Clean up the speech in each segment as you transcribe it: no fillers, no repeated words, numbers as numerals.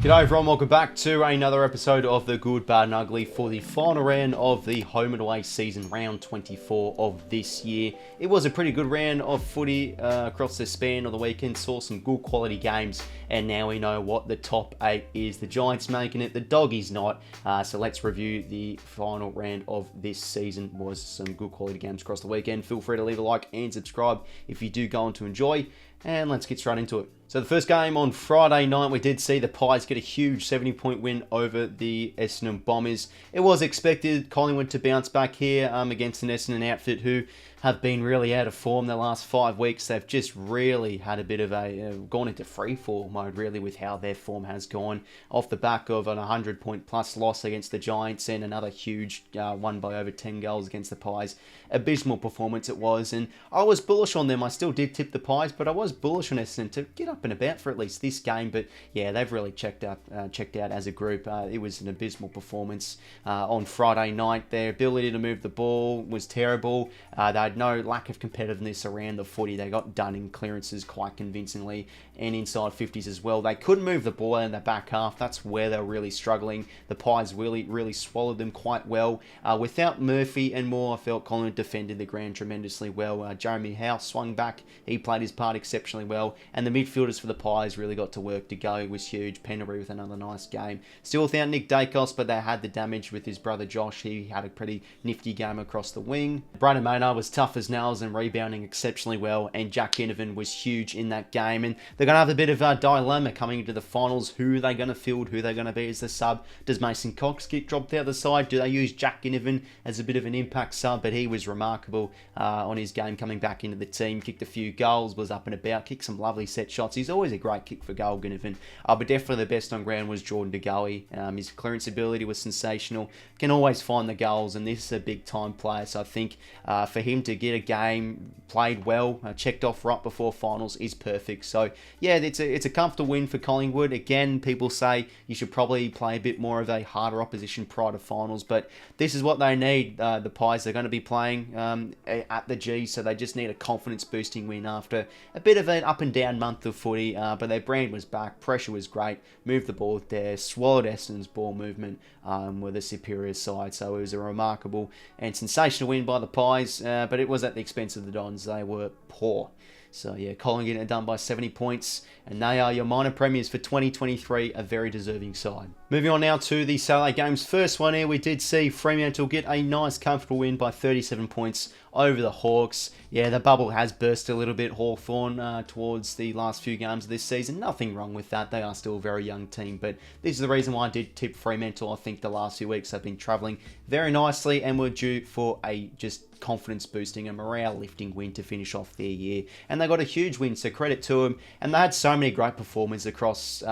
G'day everyone, welcome back to another episode of the Good, Bad and Ugly for the final round of the home and away season, round 24 of this year. It was a pretty good round of footy across the span of the weekend, saw some good quality games, and now we know what the top 8 is. The Giants making it, the Doggies not, so let's review the final round of this season. Was some good quality games across the weekend. Feel free to leave a like and subscribe if you do go on to enjoy, and let's get straight into it. So the first game on Friday night, we did see the Pies get a huge 70-point win over the Essendon Bombers. It was expected Collingwood to bounce back here against an Essendon outfit who have been really out of form the last 5 weeks. They've just really had a bit of a gone into freefall mode really with how their form has gone off the back of an 100-point plus loss against the Giants and another huge one by over 10 goals against the Pies. Abysmal performance it was, and I was bullish on them. I still did tip the Pies, but I was bullish on Essendon to get up and about for at least this game. But yeah, they've really checked out as a group. It was an abysmal performance on Friday night. Their ability to move the ball was terrible. They had no lack of competitiveness around the footy. They got done in clearances quite convincingly and inside 50s as well. They couldn't move the ball in the back half. That's where they're really struggling. The Pies really swallowed them quite well. Without Murphy and Moore, I felt Collingwood defended the ground tremendously well. Jeremy Howe swung back. He played his part exceptionally well. And the midfielders for the Pies really got to work. To go was huge. Penderbury with another nice game. Still without Nick Dacos, but they had the damage with his brother Josh. He had a pretty nifty game across the wing. Brandon Maynard was tough as nails and rebounding exceptionally well. And Jack Ginnivan was huge in that game. And they're going to have a bit of a dilemma coming into the finals. Who are they going to field? Who are they going to be as the sub? Does Mason Cox get dropped out the side? Do they use Jack Ginnivan as a bit of an impact sub? But he was remarkable on his game coming back into the team. Kicked a few goals, was up and about, kicked some lovely set shots. He's always a great kick for goal, Ginnivan. But definitely the best on ground was Jordan De Goey. His clearance ability was sensational. Can always find the goals, and this is a big time player. So I think for him to get a game played well, checked off right before finals is perfect. So yeah, it's a comfortable win for Collingwood. Again, people say you should probably play a bit more of a harder opposition prior to finals, but this is what they need. The Pies are going to be playing at the G, so they just need a confidence boosting win after a bit of an up and down month of footy, but their brand was back, pressure was great, moved the ball there, swallowed Essendon's ball movement, were the superior side. So it was a remarkable and sensational win by the Pies, but it was at the expense of the Dons. They were poor. So yeah, Collingwood getting it done by 70 points, and they are your minor premiers for 2023, a very deserving side. Moving on now to the Saturday games. First one here, we did see Fremantle get a nice comfortable win by 37 points over the Hawks. Yeah, the bubble has burst a little bit, Hawthorn, towards the last few games of this season. Nothing wrong with that. They are still a very young team, but this is the reason why I did tip Fremantle. I think the last few weeks have been travelling very nicely and were due for a just confidence boosting and morale lifting win to finish off their year, and they got a huge win, so credit to them. And they had so many great performances across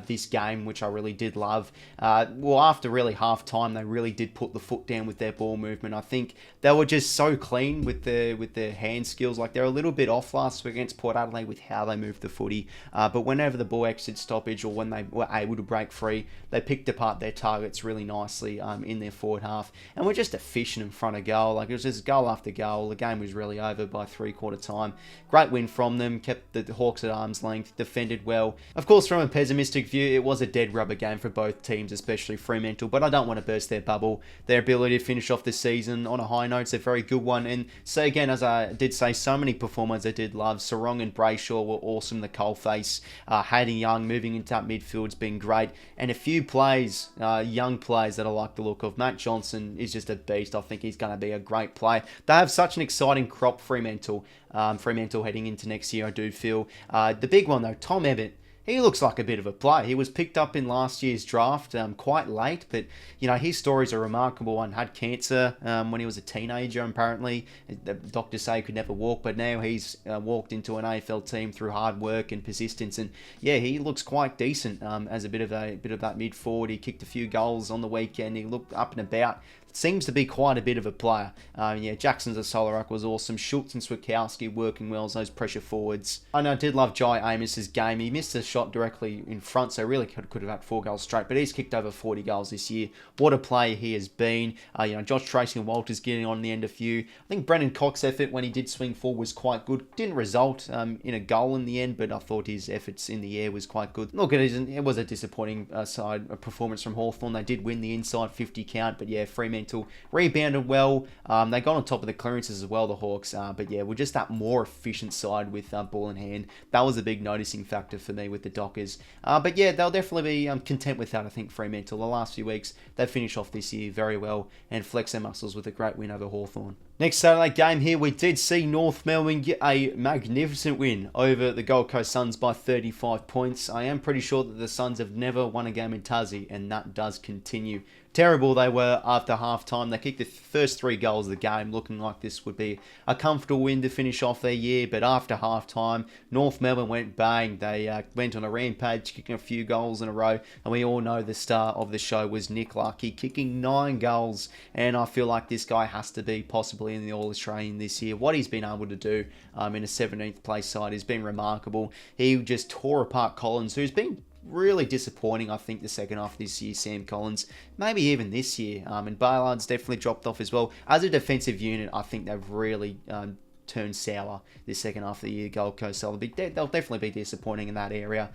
this game, which I really did love. Well, after really half time, they really did put the foot down with their ball movement. I think they were just so clean with their hand skills. Like, they're a little bit off last week against Port Adelaide with how they moved the footy, but whenever the ball exited stoppage or when they were able to break free, they picked apart their targets really nicely in their forward half, and were just efficient in front of goal. Like, it was just goal after goal. The game was really over by three-quarter time. Great win from them, kept the Hawks at arm's length, defended well. Of course, from a pessimistic view, it was a dead rubber game for both teams, especially Fremantle, but I don't want to burst their bubble. Their ability to finish off the season on a high note is a very good one, and so again, as I did say, so many performers I did love. Sarong and Brayshaw were awesome, the coalface. Hayden Young moving into that midfield's been great, and a few plays, young players that I like the look of. Matt Johnson is just a beast. I think he's going to be a great player. They have such an exciting crop, Fremantle heading into next year, I do feel. The big one though, Tom Evatt. He looks like a bit of a player. He was picked up in last year's draft quite late, but you know, his story's a remarkable one. Had cancer when he was a teenager, apparently. The doctors say he could never walk, but now he's walked into an AFL team through hard work and persistence, and yeah, he looks quite decent as a bit of that mid forward. He kicked a few goals on the weekend. He looked up and about. seems to be quite a bit of a player. Yeah, Jackson's solo ruck was awesome. 𝐓𝐿𝐴 and 𝗏𝐼𝐿𝐼 working well as those pressure forwards. And I did love Jai Amos' game. He missed a shot directly in front, so really could have had 4 goals straight, but he's kicked over 40 goals this year. What a player he has been. Josh Tracy and Walters getting on the end a few. I think Brendan Cox's effort when he did swing forward was quite good. Didn't result in a goal in the end, but I thought his efforts in the air was quite good. Look, it was a disappointing performance from Hawthorn. They did win the inside 50 count, but yeah, Fremantle rebounded well. They got on top of the clearances as well, the Hawks, but yeah, we're just that more efficient side with ball in hand. That was a big noticing factor for me with the Dockers. But yeah, they'll definitely be content with that, I think, Fremantle. The last few weeks, they finished off this year very well and flex their muscles with a great win over Hawthorn. Next Saturday game here, we did see North Melbourne get a magnificent win over the Gold Coast Suns by 35 points. I am pretty sure that the Suns have never won a game in Tassie, and that does continue. Terrible they were after half-time. They kicked the first 3 goals of the game, looking like this would be a comfortable win to finish off their year. But after half-time, North Melbourne went bang. They went on a rampage, kicking a few goals in a row. And we all know the star of the show was 𝐼𝐿𝐼𝐿𝐼, kicking 9 goals. And I feel like this guy has to be possibly in the All-Australian this year. What he's been able to do in a 17th place side has been remarkable. He just tore apart Collins, who's been really disappointing, I think, the second half of this year, Sam Collins. Maybe even this year. And Ballard's definitely dropped off as well. As a defensive unit, I think they've really turned sour this second half of the year. Gold Coast, so they'll definitely be disappointing in that area.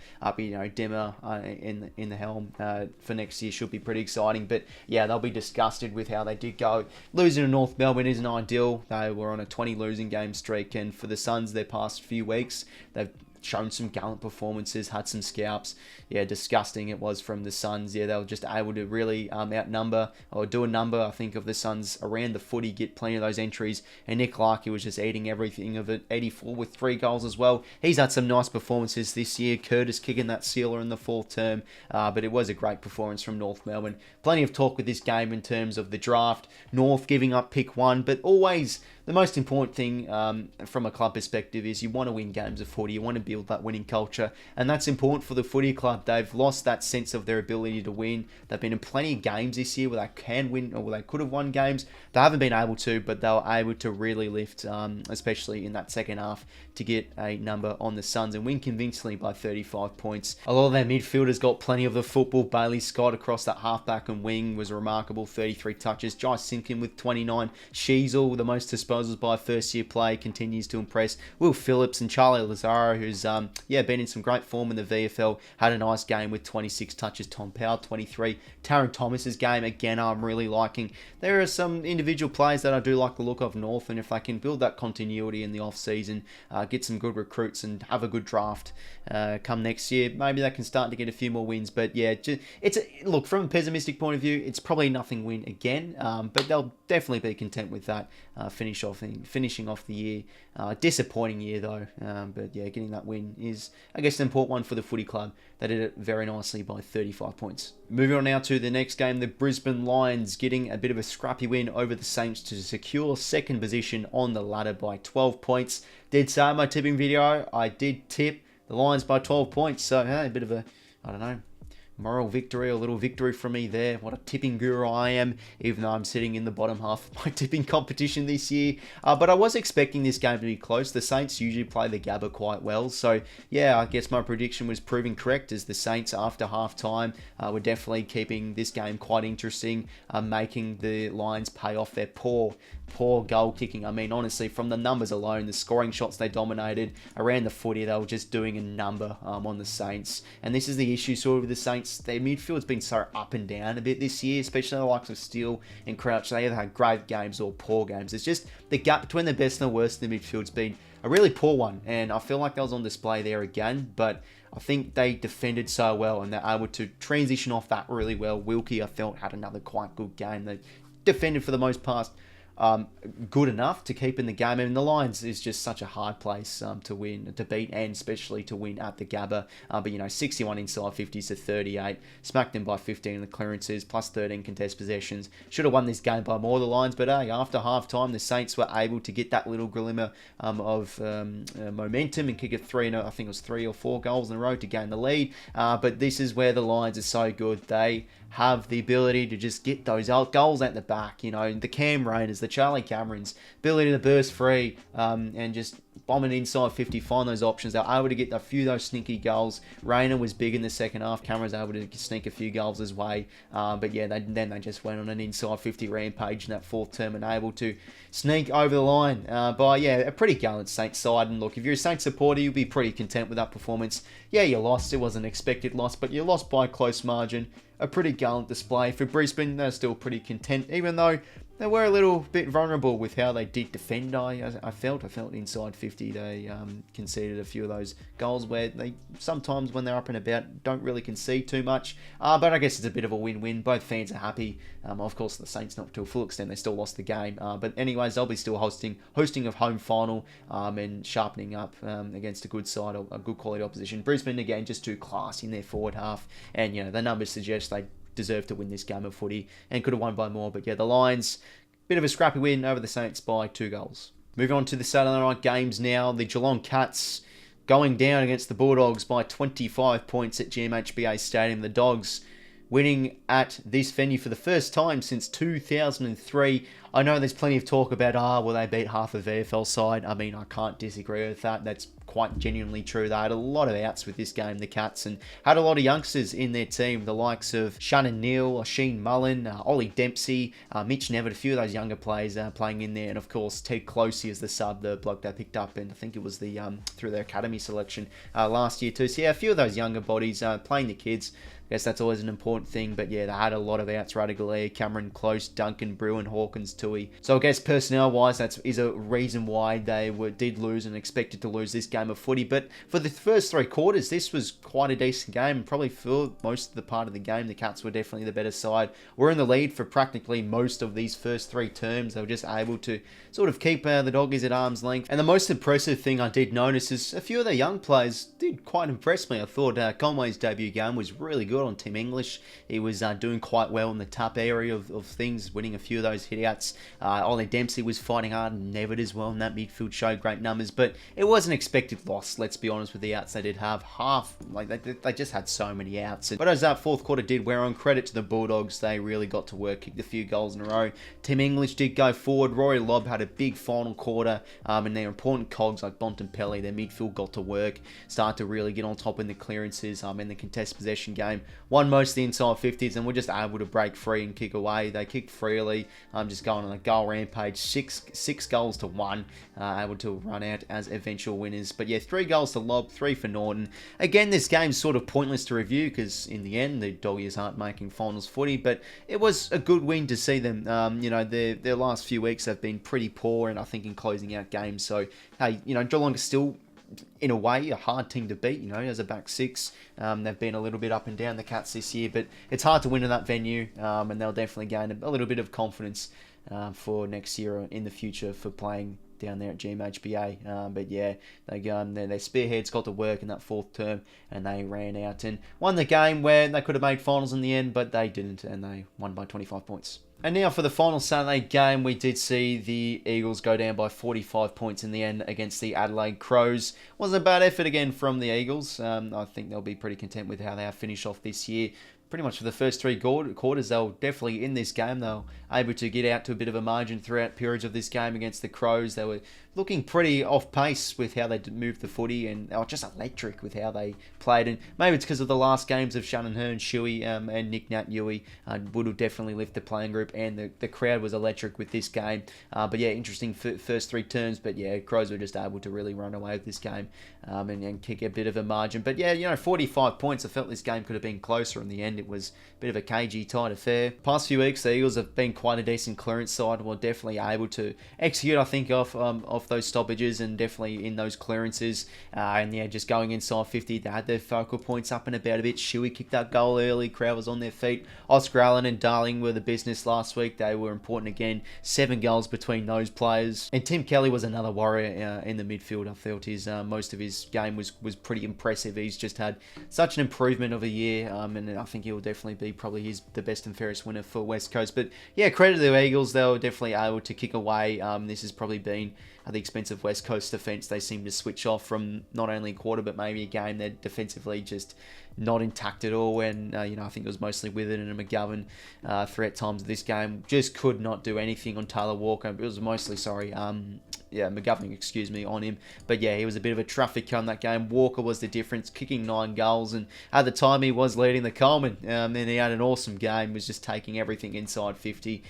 Dimmer in the helm for next year should be pretty exciting. But yeah, they'll be disgusted with how they did go. Losing to North Melbourne isn't ideal. They were on a 20 losing game streak, and for the Suns, their past few weeks, they've shown some gallant performances, had some scalps. Yeah, disgusting it was from the Suns. Yeah, they were just able to really outnumber or do a number, I think, of the Suns around the footy, get plenty of those entries. And 𝐼𝐿𝐼𝐿𝐼 was just eating everything of it. 84 with 3 goals as well. He's had some nice performances this year. Curtis kicking that sealer in the 4th term. But it was a great performance from North Melbourne. Plenty of talk with this game in terms of the draft. North giving up pick 1, but always the most important thing from a club perspective is you want to win games of footy. You want to build that winning culture, and that's important for the footy club. They've lost that sense of their ability to win. They've been in plenty of games this year where they can win, or where they could have won games. They haven't been able to, but they were able to really lift, especially in that second half, to get a number on the Suns and win convincingly by 35 points. A lot of their midfielders got plenty of the football. Bailey Scott across that halfback and wing was remarkable, 33 touches. Jai Simpkin with 29. 𝐓𝐿𝐼𝐿𝐼, the most disposals by first year play, continues to impress. Will Phillips and Charlie Lazaro, who's been in some great form in the VFL, had a nice game with 26 touches. Tom Powell, 23. Taron Thomas's game, again, I'm really liking. There are some individual players that I do like the look of North, and if they can build that continuity in the off-season, get some good recruits and have a good draft come next year, maybe they can start to get a few more wins. But yeah, look, from a pessimistic point of view, it's probably nothing win again, but they'll definitely be content with that, finishing off the year. Disappointing year though, but yeah, getting that win is, I guess, an important one for the footy club. They did it very nicely by 35 points. Moving on now to the next game, the Brisbane Lions getting a bit of a scrappy win over the Saints to secure second position on the ladder by 12 points. Did say in my tipping video, I did tip the Lions by 12 points, so a bit of a, I don't know, moral victory, a little victory from me there. What a tipping guru I am, even though I'm sitting in the bottom half of my tipping competition this year. But I was expecting this game to be close. The Saints usually play the Gabba quite well. So, yeah, I guess my prediction was proving correct, as the Saints, after half-time, were definitely keeping this game quite interesting, making the Lions pay off their poor goal kicking. I mean, honestly, from the numbers alone, the scoring shots they dominated, around the footy, they were just doing a number on the Saints. And this is the issue sort of with the Saints. Their midfield's been so up and down a bit this year, especially the likes of Steele and Crouch. They either had great games or poor games. It's just the gap between the best and the worst in the midfield's been a really poor one, and I feel like that was on display there again. But I think they defended so well, and they're able to transition off that really well. 𝐓𝐿𝐼𝐿𝐼𝐿𝐼, I felt, had another quite good game. They defended for the most part good enough to keep in the game. I mean, the Lions is just such a hard place to win, to beat, and especially to win at the Gabba. But 61 inside 50s to 38, smacked them by 15 in the clearances, plus 13 contest possessions. Should have won this game by more, the Lions, but after half time, the Saints were able to get that little glimmer of momentum and kick I think it was 3 or 4 goals in a row to gain the lead. But this is where the Lions are so good. They have the ability to just get those goals at the back. The Cam Rainers, the Charlie Camerons, ability to burst free and just bomb it inside 50, find those options. They're able to get a few of those sneaky goals. Rayner was big in the second half. Cameron's able to sneak a few goals his way. But yeah, then they just went on an inside 50 rampage in that fourth term and able to sneak over the line by, a pretty gallant Saints side. And look, if you're a Saints supporter, you'll be pretty content with that performance. Yeah, you lost. It was an expected loss, but you lost by a close margin. A pretty gallant display. For Brisbane, they're still pretty content, even though they were a little bit vulnerable with how they did defend. I felt inside 50, they conceded a few of those goals where they sometimes, when they're up and about, don't really concede too much. But I guess it's a bit of a win-win. Both fans are happy. Of course, the Saints not to a full extent. They still lost the game. But anyways, they'll be still hosting a home final and sharpening up against a good side, a good quality opposition. Brisbane, again, just too classy in their forward half. And, the numbers suggest they deserve to win this game of footy and could have won by more. But yeah, the Lions, bit of a scrappy win over the Saints by 2 goals. Moving on to the Saturday night games now. The Geelong Cats going down against the Bulldogs by 25 points at 𝐓𝐴 Stadium. The Dogs winning at this venue for the first time since 2003. I know there's plenty of talk about, will they beat half of the AFL side? I mean, I can't disagree with that. That's quite genuinely true. They had a lot of outs with this game, the Cats, and had a lot of youngsters in their team, the likes of Shannon Neal, Shane Mullen, Ollie Dempsey, Mitch Nevitt, a few of those younger players playing in there, and of course Ted 𝐬𝐿𝐼 as the sub, the bloke they picked up, and I think it was the through their academy selection last year too. So yeah, a few of those younger bodies playing the kids. I guess that's always an important thing, but yeah, they had a lot of outs. Radigalia, Cameron Close, Duncan, Bruin, Hawkins, Tui. So I guess personnel-wise, that is a reason why they did lose and expected to lose this game of footy. But for the first 3 quarters, this was quite a decent game. Probably for most of the part of the game, the Cats were definitely the better side. We're in the lead for practically most of these first 3 terms. They were just able to sort of keep the Doggies at arm's length. And the most impressive thing I did notice is a few of the young players did quite impress me. I thought Conway's debut game was really good on Team English. He was doing quite well in the tap area of things, winning a few of those hit-outs. Ollie Dempsey was fighting hard, and Nevitt as well, and that midfield showed great numbers, but it was an expected loss, let's be honest, with the outs they did have. They just had so many outs. But as that fourth quarter did wear on, credit to the Bulldogs, they really got to work, kicked a few goals in a row. Team English did go forward. Rory Lobb had a big final quarter, and their important cogs like Bontempelli, their midfield got to work, started to really get on top in the clearances, in the contest possession game. Won most of the inside 50s and were just able to break free and kick away. They kicked freely, just going on a goal rampage, six goals to 1, able to run out as eventual winners. But yeah, 3 goals to Lobb, 3 for Norton. Again, this game's sort of pointless to review because in the end, the Doggies aren't making finals footy, but it was a good win to see them. Their last few weeks have been pretty poor, and I think in closing out games. So, hey, Geelong is still, in a way, a hard team to beat, as a back 6. They've been a little bit up and down, the Cats, this year, but it's hard to win in that venue, and they'll definitely gain a little bit of confidence for next year in the future for playing down there at 𝐓𝐴. But yeah, they go and their spearheads got to work in that fourth term, and they ran out and won the game where they could have made finals in the end, but they didn't, and they won by 25 points. And now for the final Saturday game, we did see the Eagles go down by 45 points in the end against the Adelaide Crows. Wasn't a bad effort again from the Eagles. I think they'll be pretty content with how they have finished off this year. Pretty much for the first 3 quarters, they were definitely in this game. They were able to get out to a bit of a margin throughout periods of this game against the Crows. They were looking pretty off pace with how they moved the footy, and they were just electric with how they played. And maybe it's because of the last games of Shannon Hearn, Shuey, and Nick Nat Newey would have definitely lifted the playing group, and the crowd was electric with this game. But yeah, interesting first 3 turns. But yeah, Crows were just able to really run away with this game and kick a bit of a margin. But yeah, 45 points. I felt this game could have been closer in the end. It was a bit of a cagey, tight affair. Past few weeks, the Eagles have been quite a decent clearance side. Were definitely able to execute, I think, off off those stoppages and definitely in those clearances. And yeah, just going inside 50, they had their focal points up and about a bit. 𝐼𝐻𝐿𝐼𝐻𝐿𝐼 kicked that goal early. Crowd was on their feet. Oscar Allen and Darling were the business last week. They were important again. 7 goals between those players. And Tim Kelly was another warrior in the midfield. I felt most of his game was pretty impressive. He's just had such an improvement of a year, and I think he'll definitely be probably the best and fairest winner for West Coast. But yeah, credit to the Eagles. They were definitely able to kick away. This has probably been at the expense of West Coast defence. They seem to switch off from not only a quarter but maybe a game. They're defensively just not intact at all, and I think it was mostly Witherden and McGovern throughout times of this game. Just could not do anything on Taylor Walker. It was mostly, McGovern, on him. But yeah, he was a bit of a traffic cone that game. Walker was the difference, kicking 9 goals, and at the time he was leading the Coleman, and he had an awesome game, was just taking everything inside 50.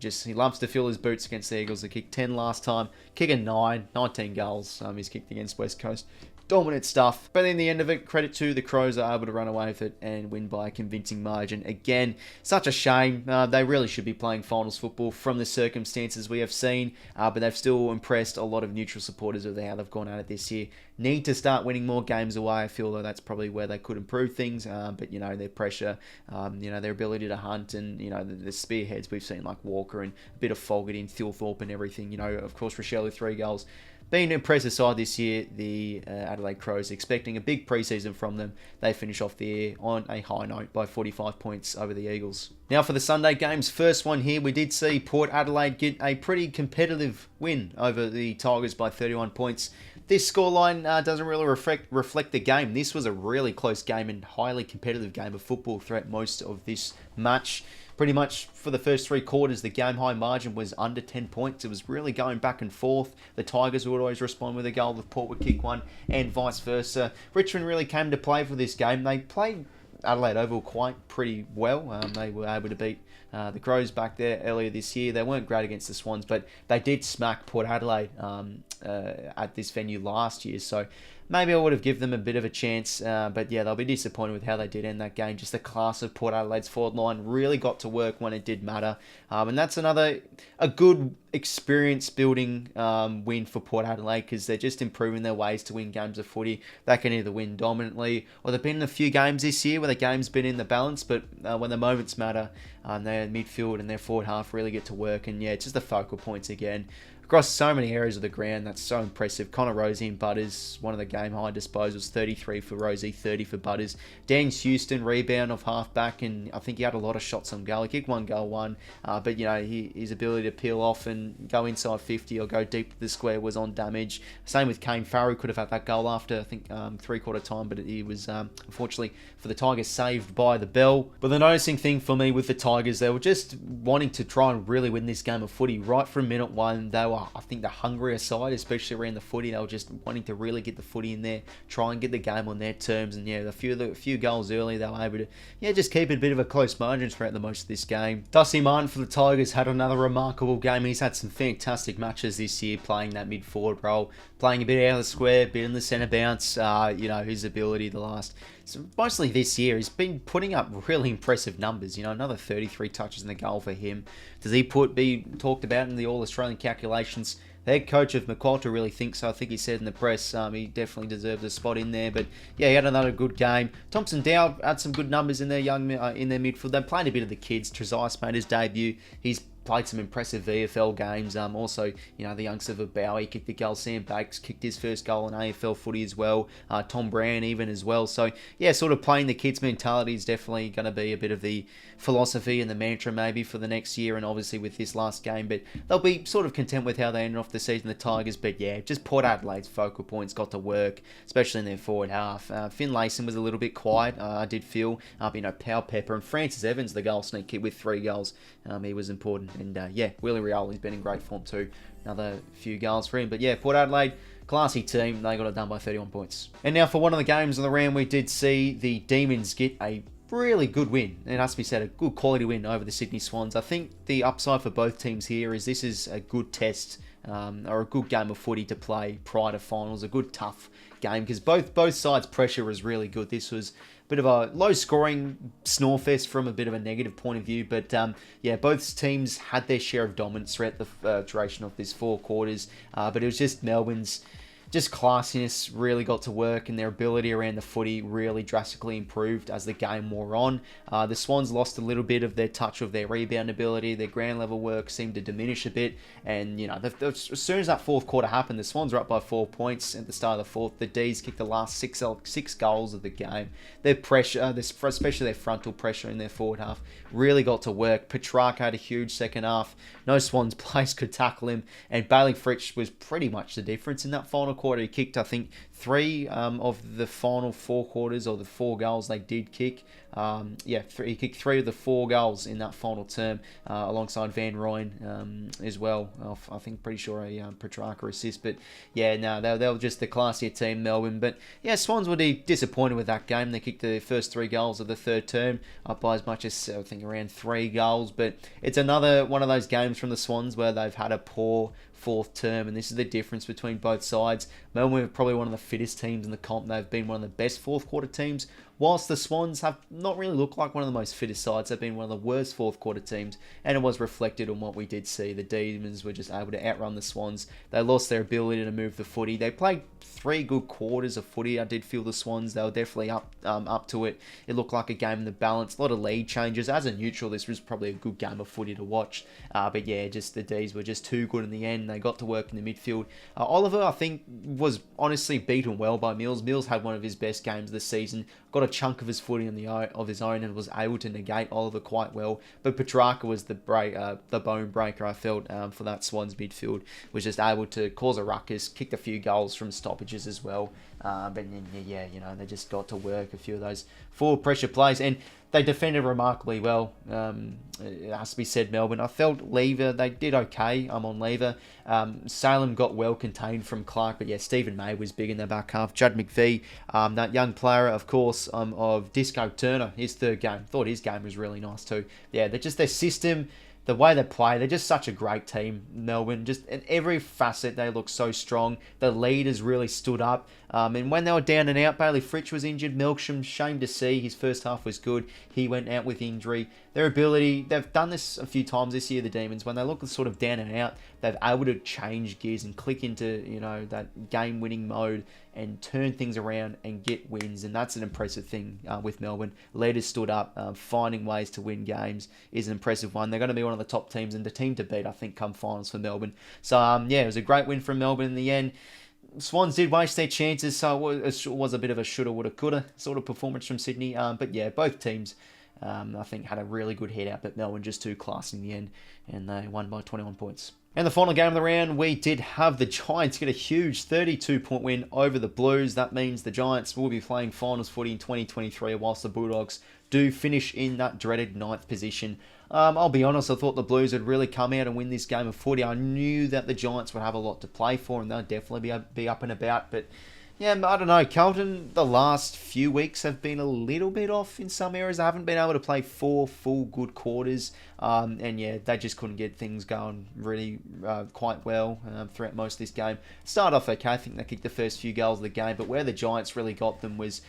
He loves to fill his boots against the Eagles. They kicked 10 last time, kicking 19 goals he's kicked against West Coast. Dominant stuff. But in the end of it, credit to the Crows are able to run away with it and win by a convincing margin. Again, such a shame. They really should be playing finals football from the circumstances we have seen. But they've still impressed a lot of neutral supporters of how they've gone at it this year. Need to start winning more games away. I feel though that's probably where they could improve things. But their pressure, their ability to hunt, and the spearheads we've seen like Walker and a bit of Fogarty and 𝐼𝐻𝐿𝐼 of everything. Of course, Rochelle with 3 goals. Being an impressive side this year, the Adelaide Crows, expecting a big preseason from them. They finish off the year on a high note by 45 points over the Eagles. Now for the Sunday games, first one here, we did see Port Adelaide get a pretty competitive win over the Tigers by 31 points. This scoreline doesn't really reflect the game. This was a really close game and highly competitive game of football throughout most of this match. Pretty much for the first 3 quarters, the game high margin was under 10 points. It was really going back and forth. The Tigers would always respond with a goal, the Port would kick one, and vice versa. Richmond really came to play for this game. They played Adelaide Oval pretty well. They were able to beat the Crows back there earlier this year. They weren't great against the Swans, but they did smack Port Adelaide at this venue last year. So maybe I would have given them a bit of a chance, but yeah, they'll be disappointed with how they did end that game. Just the class of Port Adelaide's forward line really got to work when it did matter, and that's a good experience building win for Port Adelaide, because they're just improving their ways to win games of footy. They can either win dominantly, or they've been in a few games this year where the game's been in the balance, but when the moments matter, their midfield and their forward half really get to work, and yeah, it's just the focal points again. Across so many areas of the ground, that's so impressive. Connor Rozee and Butters, one of the game high disposals, 33 for Rozee, 30 for Butters. Dan Houston, rebound of half-back, and I think he had a lot of shots on goal. He kicked 1 goal, but his ability to peel off and go inside 50 or go deep to the square was on damage. Same with Kane Farrow, could have had that goal after, I think, 3/4 time, but he was, unfortunately, for the Tigers, saved by the bell. But the noticing thing for me with the Tigers, they were just wanting to try and really win this game of footy. Right from minute 1, they were, I think, the hungrier side, especially around the footy. They were just wanting to really get the footy in there, try and get the game on their terms, and yeah, a few goals early, they were able to just keep it a bit of a close margin throughout the most of this game. Dusty Martin for the Tigers had another remarkable game. He's had some fantastic matches this year, playing that mid forward role, playing a bit out of the square, a bit in the centre bounce. His ability mostly this year, he's been putting up really impressive numbers. Another 33 touches in the goal for him. Does he be talked about in the All-Australian calculations? The head coach of 𝐓𝐿𝐼𝐻𝐿𝐼 really thinks so. I think he said in the press he definitely deserves a spot in there. But yeah, he had another good game. Thompson Dow had some good numbers in their midfield. They played a bit of the kids. Trezise made his debut. He's played some impressive VFL games. Also, the youngster 𝗏𝗶𝗏𝗶, he kicked the goal. Sam Bakes kicked his first goal in AFL footy as well. Tom Brown even as well. So yeah, sort of playing the kids mentality is definitely going to be a bit of the philosophy and the mantra maybe for the next year, and obviously with this last game. But they'll be sort of content with how they ended off the season, the Tigers. But yeah, just Port Adelaide's focal points got to work, especially in their forward half. Finlayson was a little bit quiet, I did feel. 𝗏𝗏𝗏𝗏 and Francis Evans, the goal sneak kid with 3 goals. He was important. And Willie Rioli's been in great form too. Another few goals for him. But yeah, Port Adelaide, classy team. They got it done by 31 points. And now for one of the games on the round, we did see the Demons get a really good win. It has to be said, a good quality win over the Sydney Swans. I think the upside for both teams here is this is a good test or a good game of footy to play prior to finals. A good tough game because both sides' pressure was really good. This was a bit of a low-scoring snorefest from a bit of a negative point of view, but yeah, both teams had their share of dominance throughout the duration of this 4 quarters, but it was just Melbourne's classiness really got to work, and their ability around the footy really drastically improved as the game wore on. The Swans lost a little bit of their touch of their rebound ability. Their ground level work seemed to diminish a bit, and as soon as that 4th quarter happened, the Swans were up by 4 points at the start of the 4th. The D's kicked the last six goals of the game. Their pressure, especially their frontal pressure in their forward half, really got to work. Petrarca had a huge second half. No Swans players could tackle him, and Bailey Fritsch was pretty much the difference in that final quarter. He kicked, I think, 3 of the final 4 quarters, or the 4 goals they did kick. He kicked 3 of the 4 goals in that final term, alongside Van Rooyen as well. I think, pretty sure a Petrarca assist. But yeah, no, they were just the classier team, Melbourne. But yeah, Swans would be disappointed with that game. They kicked the first 3 goals of the 3rd term, up by as much as, I think, around 3 goals. But it's another one of those games from the Swans where they've had a poor 4th term, and this is the difference between both sides. Melbourne are probably one of the fittest teams in the comp. They've been one of the best 4th quarter teams, whilst the Swans have not really looked like one of the most fittest sides. They've been one of the worst 4th quarter teams, and it was reflected on what we did see. The Demons were just able to outrun the Swans. They lost their ability to move the footy. They played 3 good quarters of footy. I did feel the Swans, they were definitely up to it. It looked like a game in the balance. A lot of lead changes. As a neutral, this was probably a good game of footy to watch. But yeah, just the D's were just too good in the end. They got to work in the midfield. Oliver, I think, was honestly beaten well by Mills. Mills had one of his best games this season. Got a chunk of his footy of his own and was able to negate Oliver quite well. But Petrarca was the bone breaker, I felt, for that Swans midfield. Was just able to cause a ruckus, kicked a few goals from stoppages as well. But then, yeah, they just got to work a few of those forward pressure plays, and they defended remarkably well. It has to be said, Melbourne. I felt Lever, they did okay. I'm on Lever. Salem got well contained from Clark, but yeah, Stephen May was big in the back half. Judd McVie, that young player, of course, of Disco Turner, his 3rd game. Thought his game was really nice too. Yeah, they're just their system, the way they play, they're just such a great team, Melbourne. Just in every facet, they look so strong. The leaders really stood up. And when they were down and out, Bailey Fritsch was injured. Melksham, shame to see. His first half was good. He went out with injury. Their ability, they've done this a few times this year, the Demons. When they look sort of down and out, they're able to change gears and click into, that game-winning mode and turn things around and get wins. And that's an impressive thing with Melbourne. Leaders stood up. Finding ways to win games is an impressive one. They're going to be one of the top teams and the team to beat, I think, come finals for Melbourne. So, yeah, it was a great win from Melbourne in the end. Swans did waste their chances, so it was a bit of a shoulda, woulda, coulda sort of performance from Sydney. But yeah, both teams, I think, had a really good head out, but Melbourne just too class in the end, and they won by 21 points. And the final game of the round, we did have the Giants get a huge 32-point win over the Blues. That means the Giants will be playing finals footy in 2023, whilst the Bulldogs do finish in that dreaded 9th position. I'll be honest, I thought the Blues would really come out and win this game of footy. I knew that the Giants would have a lot to play for, and they'll definitely be up and about. But yeah, I don't know. Carlton, the last few weeks have been a little bit off in some areas. They haven't been able to play 4 full good quarters. And yeah, they just couldn't get things going really quite well throughout most of this game. Started off okay. I think they kicked the first few goals of the game, but where the Giants really got them was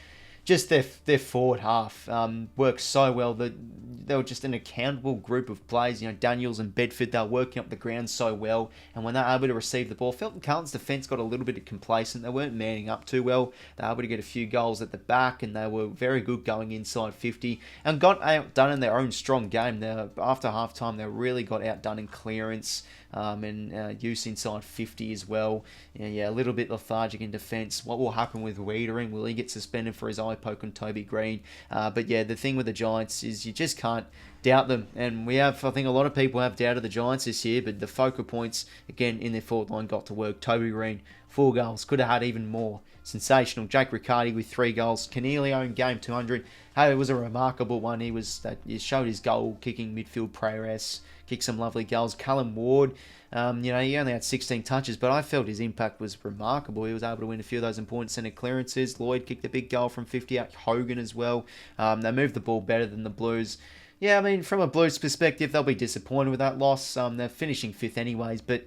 just their forward half worked so well. They were just an accountable group of players. Daniels and Bedford, they were working up the ground so well. And when they were able to receive the ball, Felton Carlton's defence got a little bit complacent. They weren't manning up too well. They were able to get a few goals at the back, and they were very good going inside 50 and got outdone in their own strong game. After half-time, they really got outdone in clearance and use inside 50 as well. Yeah, a little bit lethargic in defence. What will happen with 𝐼𝐻𝐿𝐷? Will he get suspended for his 𝐼𝐻𝐿𝐷 and Toby Green? But yeah, the thing with the Giants is you just can't doubt them. And I think a lot of people have doubted the Giants this year, but the focal points, again, in their forward line got to work. Toby Green, 4 goals. Could have had even more. Sensational. Jake Riccardi with 3 goals. 𝐚𝐿𝐼𝐻𝐿𝐷 game 200. Hey, it was a remarkable one. He showed his goal-kicking midfield prowess. Kicked some lovely goals. Callum Ward, he only had 16 touches, but I felt his impact was remarkable. He was able to win a few of those important centre clearances. Lloyd kicked a big goal from 50 out. Hogan as well. They moved the ball better than the Blues. Yeah, I mean, from a Blues perspective, they'll be disappointed with that loss. They're finishing 5th anyways, but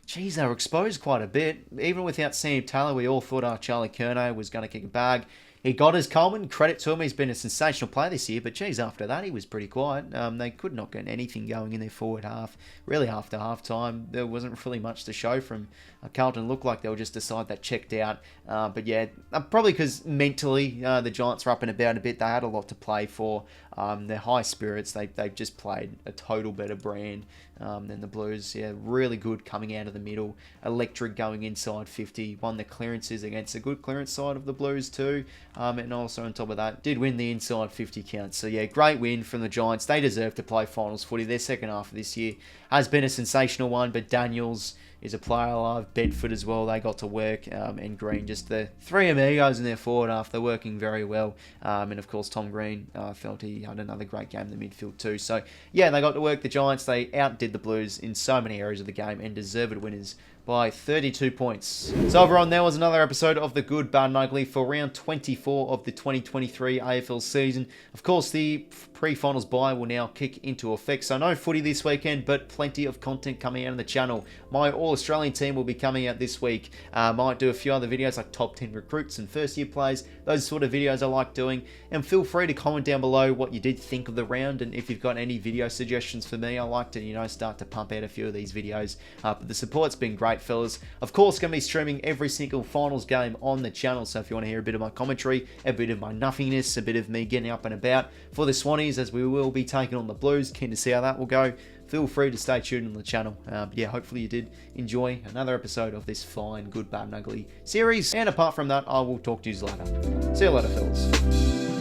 geez, they were exposed quite a bit. Even without Sam Taylor, we all thought 𝐼𝐻𝐿𝐼𝐻𝐿𝐼𝐻𝐿𝐼 was going to kick a bag. He got his Coleman. Credit to him. He's been a sensational player this year. But, geez, after that, he was pretty quiet. They could not get anything going in their forward half. Really, after half-time, there wasn't really much to show from Carlton. Looked like they were just a side that checked out. But, yeah, probably because mentally the Giants were up and about a bit. They had a lot to play for. They're high spirits. They've just played a total better brand than the Blues. Yeah, really good coming out of the middle. Electric going inside 50. Won the clearances against a good clearance side of the Blues too. And also on top of that, did win the inside 50 count. So yeah, great win from the Giants. They deserve to play finals footy. Their second half of this year has been a sensational one, but Daniels is a player I love. Bedford as well, they got to work, and Green, just the three amigos in their forward half. They're working very well. And of course, Tom Green, felt he had another great game in the midfield too. So yeah, they got to work the Giants. They outdid the Blues in so many areas of the game and deserved winners by 32 points. So everyone, there was another episode of The Good, Bad and Ugly for round 24 of the 2023 AFL season. Of course, the pre-finals bye will now kick into effect, so no footy this weekend, but plenty of content coming out on the channel. My All-Australian team will be coming out this week. Might do a few other videos like top 10 recruits and first-year plays, those sort of videos I like doing. And feel free to comment down below what you did think of the round, and if you've got any video suggestions for me, I like to, start to pump out a few of these videos. But the support's been great, fellas. Of course, going to be streaming every single finals game on the channel, so if you want to hear a bit of my commentary, a bit of my nothingness, a bit of me getting up and about for the Swannies, as we will be taking on the Blues, keen to see how that will go, feel free to stay tuned on the channel. Yeah, hopefully you did enjoy another episode of this fine, good, bad and ugly series, and apart from that, I will talk to you later. See you later, fellas.